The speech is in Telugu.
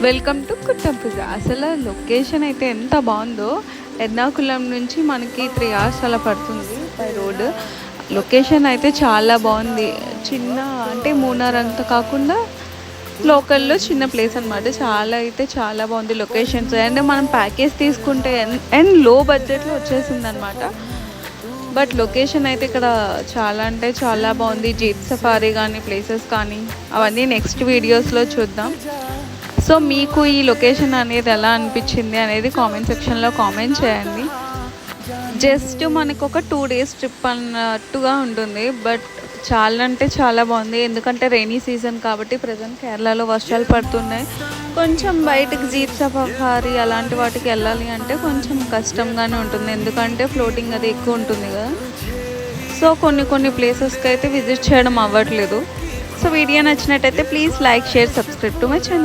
Welcome to కుట్టంపుజ. అసలు లొకేషన్ అయితే ఎంత బాగుందో. ఎర్నాకుళం నుంచి మనకి 3 hours అలా పడుతుంది బై రోడ్. లొకేషన్ అయితే చాలా బాగుంది. చిన్న అంటే మూనార్ అంత కాకుండా లోకల్లో చిన్న ప్లేస్ అనమాట. చాలా అయితే చాలా బాగుంది లొకేషన్స్. అండ్ మనం ప్యాకేజ్ తీసుకుంటే అండ్ లో బడ్జెట్లో వచ్చేసింది అనమాట. బట్ లొకేషన్ అయితే ఇక్కడ చాలా అంటే చాలా బాగుంది. జీప్ సఫారీ కానీ ప్లేసెస్ కానీ అవన్నీ నెక్స్ట్ వీడియోస్లో చూద్దాం. సో మీకు ఈ లొకేషన్ అనేది ఎలా అనిపించింది అనేది కామెంట్ సెక్షన్లో కామెంట్ చేయండి. జస్ట్ మనకు ఒక 2 days ట్రిప్ అన్నట్టుగా ఉంటుంది. బట్ చాలా అంటే చాలా బాగుంది. ఎందుకంటే రైనీ సీజన్ కాబట్టి ప్రజెంట్ కేరళలో వర్షాలు పడుతున్నాయి. కొంచెం బయటకు జీప్ సఫారీ అలాంటి వాటికి వెళ్ళాలి అంటే కొంచెం కష్టంగానే ఉంటుంది. ఎందుకంటే ఫ్లోటింగ్ అది ఎక్కువ ఉంటుంది కదా. సో కొన్ని ప్లేసెస్కి అయితే విజిట్ చేయడం అవ్వట్లేదు. సో వీడియో నచ్చినట్టయితే please like, share, subscribe to my channel.